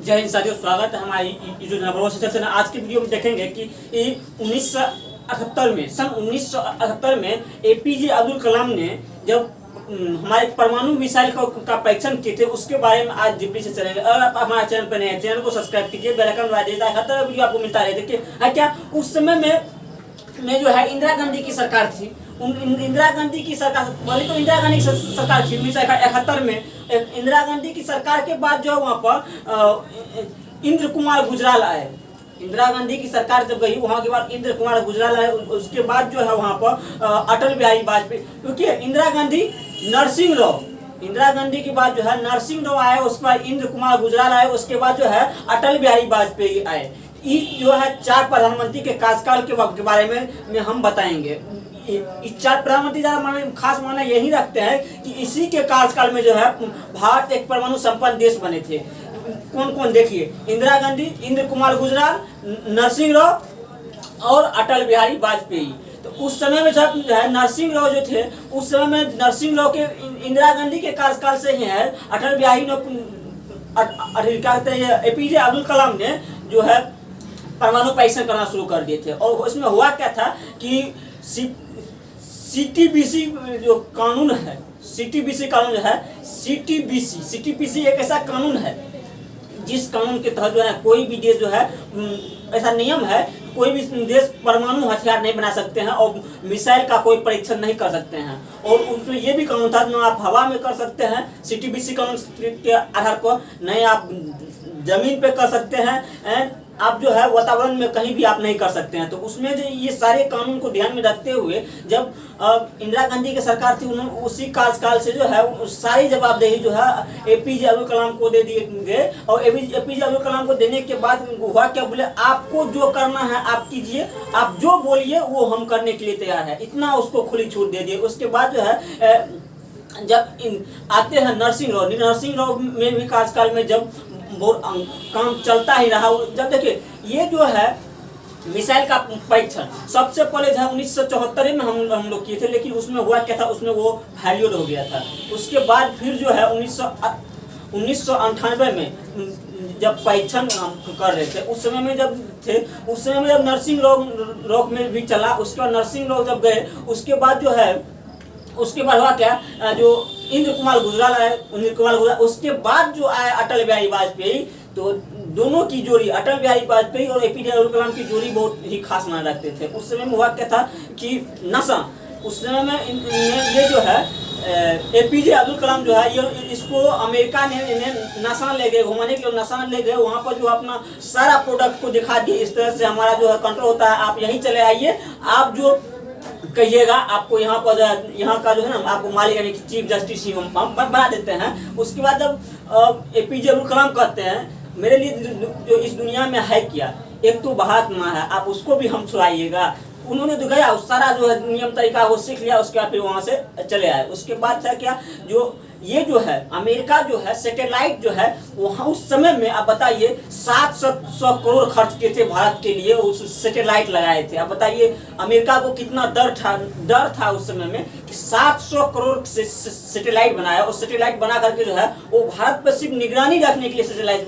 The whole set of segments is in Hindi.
जय हिंद साथियों, स्वागत है हमारी यूट्यूब चैनल। आज की वीडियो में देखेंगे कि 1978 में एपीजे अब्दुल कलाम ने जब हमारे परमाणु मिसाइल का परीक्षण किए थे, उसके बारे में आज डीपली से चलेंगे। और आप हमारे चैनल पर नए हैं, चैनल को सब्सक्राइब कीजिए, बेल आइकन दबा दीजिए, हर तरह वीडियो आपको मिलता रहे। देखिए क्या उस समय में जो है इंदिरा गांधी की सरकार थी। इंदिरा गांधी की सरकार, पहले तो इंदिरा गांधी की सरकार थी 1971 में। इंदिरा गांधी की सरकार के बाद जो है वहाँ पर इंद्र कुमार गुजराल आए। इंदिरा गांधी की सरकार जब गई वहाँ के बाद इंद्र कुमार गुजराल आए। उसके बाद जो है वहाँ पर अटल बिहारी वाजपेयी, क्योंकि इंदिरा गांधी नरसिंह राव, इंदिरा गांधी के बाद जो है नरसिंह राव आए, उसके बाद इंद्र कुमार गुजराल आए, उसके बाद जो है अटल बिहारी वाजपेयी आए। इस जो है 4 प्रधानमंत्री के कार्यकाल के बारे में हम बताएंगे। इस 4 प्रधानमंत्री ज़्यादा खास माना यही रखते हैं कि इसी के कार्यकाल में जो है भारत एक परमाणु संपन्न देश बने थे। कौन कौन देखिए, इंदिरा गांधी, इंद्र कुमार गुजराल, नरसिंह राव और अटल बिहारी वाजपेयी। तो उस समय में जब है नरसिंह राव जो थे, उस समय में नरसिंह राव के इंदिरा गांधी के कार्यकाल से ही है अटल बिहारी क्या कहते हैं एपीजे अब्दुल कलाम ने जो है परमाणु परीक्षण करना शुरू कर दिए थे। और उसमें हुआ क्या था कि सीटीबीसी जो कानून है, सीटीबीसी कानून जो है, सीटीबीसी एक ऐसा कानून है जिस कानून के तहत जो है कोई भी देश जो है ऐसा नियम है, कोई भी देश परमाणु हथियार नहीं बना सकते हैं और मिसाइल का कोई परीक्षण नहीं कर सकते हैं। और उसमें ये भी कानून था न आप हवा में कर सकते हैं सीटीबीसी कानून के आधार पर, नहीं आप जमीन पे कर सकते हैं, एंड आप जो है वातावरण में कहीं भी आप नहीं कर सकते हैं। तो उसमें जो ये सारे कानून को ध्यान में रखते हुए जब इंदिरा गांधी की सरकार थी, उन्होंने उसी कार्यकाल से जो है सारी जवाबदेही जो है एपीजे अब्दुल कलाम को दे दिए गए। और एपीजे अब्दुल कलाम को देने के बाद हुआ क्या, बोले आपको जो करना है आप कीजिए, आप जो बोलिए वो हम करने के लिए तैयार है, इतना उसको खुली छूट दे दिए। उसके बाद जो है जब आते हैं नरसिंह राव में भी कार्यकाल में जब काम चलता ही रहा। जब देखिए ये जो है मिसाइल का परीक्षण सबसे पहले जो है 1974 में हम लोग किए थे, लेकिन उसमें हुआ क्या था, उसमें वो फेल्योर हो गया था। उसके बाद फिर जो है 1998 में जब परीक्षण कर रहे थे, उस समय में जब नरसिंह राव में भी चला। उसके बाद नरसिंह राव जब गए, उसके बाद हुआ क्या, जो इंद्र कुमार गुजराल आए, उसके बाद जो आए अटल बिहारी वाजपेयी। तो दोनों की जोड़ी, अटल बिहारी वाजपेयी और एपीजे अब्दुल कलाम की जोड़ी बहुत ही खास माने रखते थे। उस समय में हुआ क्या था कि नशा, उस समय में ये जो है एपीजे अब्दुल कलाम जो है ये इसको अमेरिका ने नासा ले गए, घुमाने के लिए नासा ले गए। वहाँ पर जो अपना सारा प्रोडक्ट को दिखा दिए, इस तरह से हमारा जो है कंट्रोल होता है, आप यहीं चले आइए, आप जो कहिएगा आपको यहाँ का जो है ना आपको मालिक यानी कि चीफ जस्टिस ही हम बना देते हैं। उसके बाद जब एपीजे अब्दुल कलाम कहते हैं मेरे लिए जो इस दुनिया में है क्या, एक तो भारत माँ है, आप उसको भी हम छुड़ाइएगा। उन्होंने तो गया, उस सारा जो है नियम तरीका वो सीख लिया, उसके बाद फिर वहाँ से चले आए। उसके बाद था क्या, जो ये जो है अमेरिका जो है सैटेलाइट जो है वहाँ उस समय में आप बताइए 700 करोड़ खर्च किए थे भारत के लिए, उस सैटेलाइट लगाए थे। आप बताइए अमेरिका को कितना डर था उस समय में कि 700 करोड़ से सैटेलाइट बनाया। और सैटेलाइट बना करके जो है वो भारत पर सिर्फ निगरानी रखने के लिए सैटेलाइट,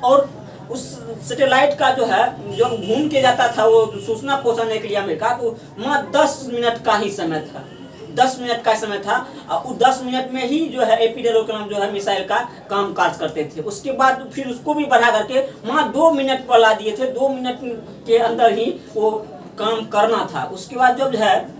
और उस सैटेलाइट का जो है जब घूम के जाता था वो सूचना पहुंचाने के लिए अमेरिका, तो वहाँ 10 मिनट का ही समय था, 10 मिनट का समय था। और 10 मिनट में ही जो है एपीजे अब्दुल कलाम जो है मिसाइल का काम काज करते थे। उसके बाद फिर उसको भी बढ़ा करके वहाँ 2 मिनट पर ला दिए थे, 2 मिनट के अंदर ही वो काम करना था। उसके बाद जब है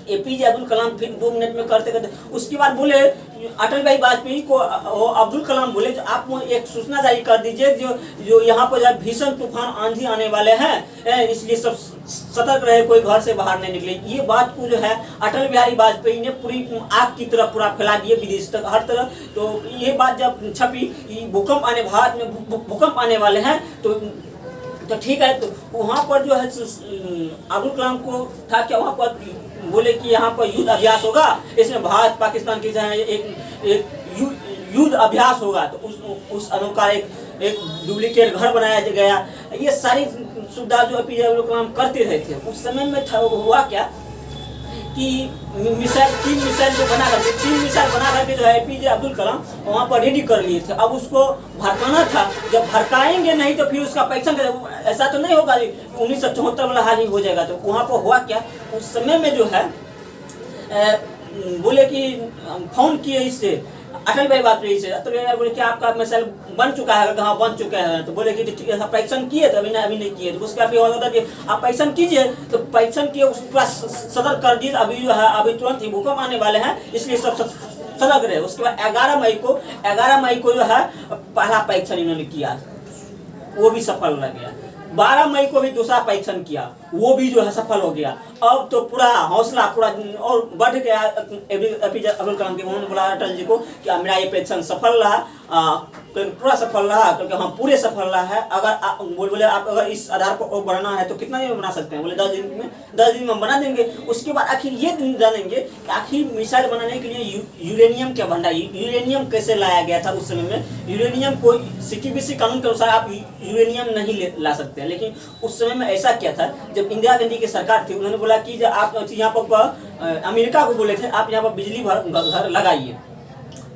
एपीजे अब्दुल कलाम फिर 2 मिनट में करते, उसके बाद बोले अटल बिहारी वाजपेयी को अब्दुल कलाम बोले आप एक सूचना जारी कर दीजिए जो यहाँ पर जब भीषण तूफान आंधी आने वाले हैं, इसलिए सब सतर्क रहे, कोई घर से बाहर नहीं निकले। ये बात को जो है अटल बिहारी वाजपेयी ने पूरी आग की तरह पूरा फैला दिए विदेश तक, हर तरह। तो ये बात जब छपी भूकंप आने, भारत में भूकंप आने वाले हैं, तो ठीक है। तो वहाँ पर जो है अब्दुल कलाम को था क्या, वहाँ पर बोले कि यहाँ पर युद्ध अभ्यास होगा, इसमें भारत पाकिस्तान के जहाँ एक युद्ध अभ्यास होगा। तो उस अनुसार एक डुप्लीकेट घर बनाया गया। ये सारी सुविधा जो एपीजे अब्दुल कलाम करते रहे थे। उस समय में था हुआ क्या कि मिसाइल 3 मिसाइल जो बना करके 3 मिसाइल बना करके जो है APJ अब्दुल कलाम वहाँ पर रेडी कर लिए थे। अब उसको भड़काना था, जब भड़काएंगे नहीं तो फिर उसका परीक्षण ऐसा तो नहीं होगा 1974 वाला हाल ही हो जाएगा। तो वहाँ पर हुआ क्या, उस समय में जो है बोले कि फोन किए इससे अटल भाई बात रही से, अटल भाई बोले कि आपका मिसाइल बन चुका है, हाँ बन चुका है। तो बोले कि ठीक है परीक्षण किए, तो अभी नहीं किए। तो उसके बाद ऑर्डर कि आप परीक्षण कीजिए, तो परीक्षण किए उसके बाद सदर कर दीजिए। अभी जो है अभी तुरंत ही भूकंप आने वाले हैं, इसलिए सब सतर्क रहे। उसके बाद 11 मई को जो है पहला परीक्षण इन्होंने किया, वो भी सफल रह गया। 12 मई को भी दूसरा परीक्षण किया, वो भी जो है सफल हो गया। अब तो पूरा हौसला पूरा और बढ़ गया APJ अब्दुल कलाम के। उन्होंने बोला अटल जी को कि मेरा ये परीक्षण सफल रहा, पूरा सफल रहा, क्योंकि हाँ पूरे सफल रहा है। अगर बोले आप अगर इस आधार पर बढ़ना है तो कितना दिन में बना सकते हैं, बोले 10 दिन में बना देंगे। उसके बाद आखिर ये जानेंगे कि आखिर मिसाइल बनाने के लिए यूरेनियम क्या भंडार, यूरेनियम कैसे लाया गया था उस समय में। यूरेनियम कोई CTBC कानून के अनुसार आप यूरेनियम नहीं ला सकते हैं, लेकिन उस समय में ऐसा क्या था, जब इंदिरा गांधी की सरकार थी उन्होंने बोला कि जब आप यहाँ पर अमेरिका को बोले थे आप यहाँ पर बिजली घर लगाइए,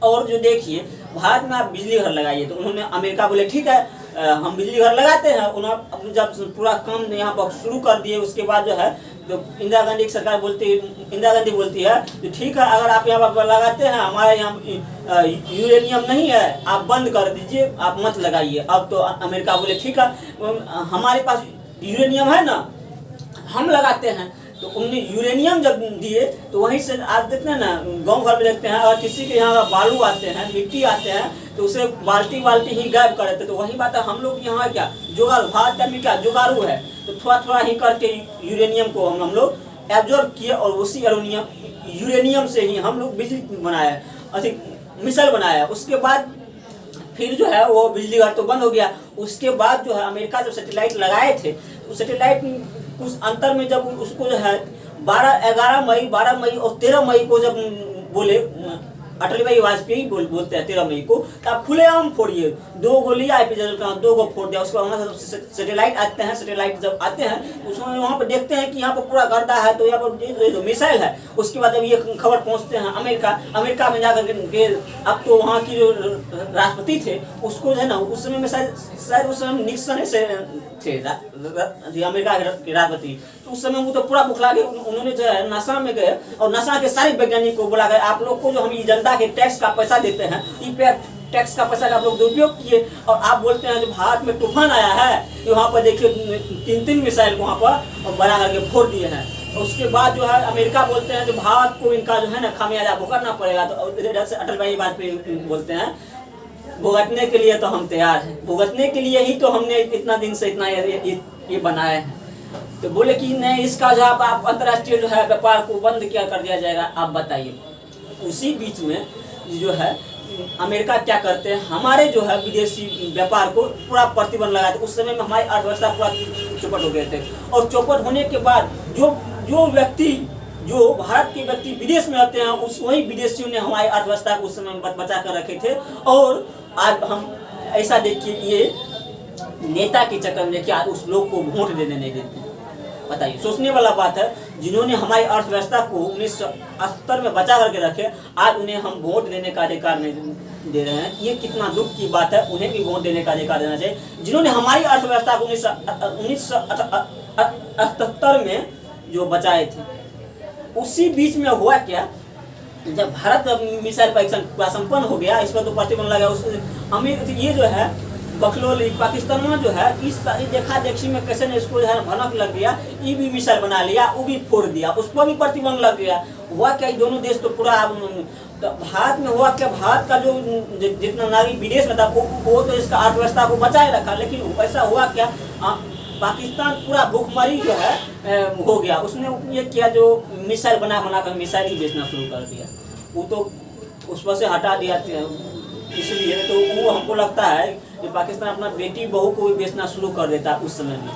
और जो देखिए भारत में आप बिजली घर लगाइए। तो उन्होंने अमेरिका बोले ठीक है हम बिजली घर लगाते हैं। उन्होंने जब पूरा काम यहाँ पर शुरू कर दिए, उसके बाद जो है तो इंदिरा गांधी की सरकार इंदिरा गांधी बोलती है तो ठीक है अगर आप यहाँ पर लगाते हैं, हमारे यहाँ यूरेनियम नहीं है, आप बंद कर दीजिए, आप मत लगाइए। अब तो अमेरिका बोले ठीक है हमारे पास यूरेनियम है ना, हम लगाते हैं। तो उन्होंने यूरेनियम जब दिए तो वहीं से आज देखते हैं ना गांव घर में देखते हैं, अगर किसी के यहाँ बालू आते हैं, मिट्टी आते हैं, तो उसे बाल्टी ही गायब कर देते। तो वही बात है, हम लोग यहाँ क्या जुगाड़ू, भारत का क्या जुगाड़ू है, तो थोड़ा ही करके यूरेनियम को हम लोग एब्जॉर्ब किए, और उसी यूरेनियम से ही हम लोग बिजली बनाया, अधिक मिसाइल बनाया। उसके बाद फिर जो है वो बिजली घर तो बंद हो गया। उसके बाद जो है अमेरिका जब सैटेलाइट लगाए थे, तो सैटेलाइट कुछ अंतर में जब उसको जो है 12 मई और 13 मई को जब बोले अटल बिहारी वाजपेयी बोलते हैं 13 मई को, तो आप खुलेआम फोड़िए, 2 गोली APJ अब्दुल कलाम 2 को फोड़ दिया। उसके बाद वहाँ सैटेलाइट आते हैं, सैटेलाइट जब आते हैं उसमें वहाँ पर देखते हैं कि यहाँ पर पूरा गर्दा है, तो यहाँ पर जो मिसाइल है। उसके बाद जब ये खबर पहुँचते हैं अमेरिका में जाकर के, अब तो वहाँ की जो राष्ट्रपति थे उसको जो है ना उस समय में शायद उस समय निक्सन से थे अमेरिका के राष्ट्रपति, तो उस समय वो तो पूरा बुखला गए। उन्होंने जो है नासा में गए और नासा के सारे वैज्ञानिक को बोला गया आप लोग को जो हम ये जनता के टैक्स का पैसा देते हैं, टैक्स का पैसा का आप लोग दुरुपयोग किए, और आप बोलते हैं जो भारत में तूफान आया है, वहाँ पर देखिए 3 मिसाइल वहाँ पर बना करके फोड़ दिए हैं। उसके बाद जो है अमेरिका बोलते हैं जो भारत को इनका जो है ना खामियाजा भुगतना पड़ेगा। तो इधर से अटल बिहारी वाजपेयी बोलते हैं भुगतने के लिए तो हम तैयार हैं, भुगतने के लिए ही तो हमने इतना दिन से इतना ये बनाया है। तो बोले कि नहीं इसका जो आप अंतर्राष्ट्रीय जो है व्यापार को बंद क्या कर दिया जाएगा, आप बताइए। उसी बीच में जो है अमेरिका क्या करते हैं, हमारे जो है विदेशी व्यापार को पूरा प्रतिबंध लगाते। उस समय में हमारी अर्थव्यवस्था पूरा चौपट हो गए थे, और चौपट होने के बाद जो भारत के व्यक्ति विदेश में रहते हैं वही विदेशियों ने हमारी अर्थव्यवस्था को उस समय बचा कर रखे थे। और आज हम ऐसा देखिए ये नेता के चक्कर में देखिए आज उस लोग को वोट देने नहीं देते। बताइए, सोचने वाला बात है, जिन्होंने हमारी अर्थव्यवस्था को 1970 में बचा करके रखे, आज उन्हें हम वोट देने का अधिकार नहीं दे रहे हैं। ये कितना दुख की बात है, उन्हें भी वोट देने का अधिकार देना चाहिए, जिन्होंने हमारी अर्थव्यवस्था को 1978 में जो बचाए थे। उसी बीच में हुआ क्या, जब भारत मिसाइल परीक्षण संपन्न हो गया, इस पर तो प्रतिबंध लगा, ये जो है बखलोली पाकिस्तान में जो है इस सारी देखा देखी में कैसे ने इसको जो है भनक लग गया, ये भी मिसाइल बना लिया, वो भी फोड़ दिया, उस पर भी प्रतिबंध लग गया। हुआ क्या, दोनों देश तो पूरा तो भारत में हुआ क्या, भारत का जो जितना नागरिक विदेश में था वो तो इसका अर्थव्यवस्था को बचाए रखा, लेकिन ऐसा हुआ क्या पाकिस्तान पूरा भूखमरी जो है हो गया। उसने ये किया जो मिसाइल बना कर मिसाइल ही बेचना शुरू कर दिया, वो तो उस पर से हटा दिया। इसलिए तो वो हमको लगता है कि पाकिस्तान अपना बेटी बहू को भी बेचना शुरू कर देता उस समय में,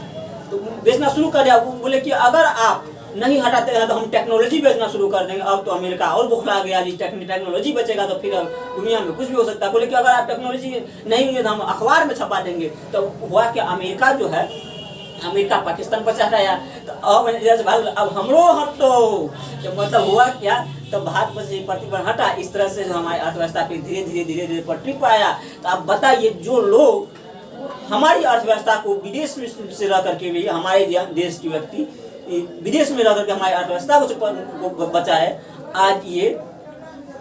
तो बेचना शुरू कर दिया। बोले कि अगर आप नहीं हटाते हैं तो हम टेक्नोलॉजी बेचना शुरू कर देंगे। अब तो अमेरिका और बुखला गया जी, टेक्नोलॉजी बेचेगा तो फिर दुनिया में कुछ भी हो सकता है। बोले कि अगर आप टेक्नोलॉजी नहीं है तो हम अखबार में छपा देंगे। तो हुआ कि अमेरिका जो है अमेरिका पाकिस्तान पर हटाया, तो अब हमरो हटो, तो मतलब हुआ क्या, तो भारत पर से प्रतिबंध हटा, इस तरह से हमारी अर्थव्यवस्था पे धीरे धीरे पटरी पर आया। तो आप बताइए, जो लोग हमारी अर्थव्यवस्था को विदेश में से रह करके भी, हमारे देश की व्यक्ति विदेश में रह करके हमारी अर्थव्यवस्था को बचा है, आज ये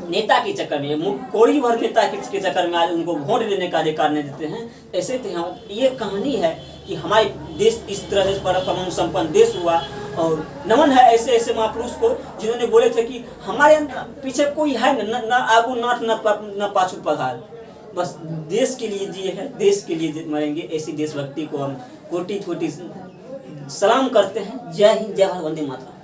नेता के चक्कर में, कोड़ी भर नेता के चक्कर में आज उनको वोट देने का अधिकार नहीं देते हैं। ऐसे थे हम। ये कहानी है कि हमारे देश इस तरह से परमाणु संपन्न देश हुआ, और नमन है ऐसे ऐसे महापुरुष को जिन्होंने बोले थे कि हमारे पीछे कोई है न आगू नाथ न पाछू पघार, बस देश के लिए जिए हैं, देश के लिए मरेंगे। ऐसी देशभक्ति को हम कोटि कोटि सलाम करते हैं। जय हिंद, जय भारत, वंदे मातरम।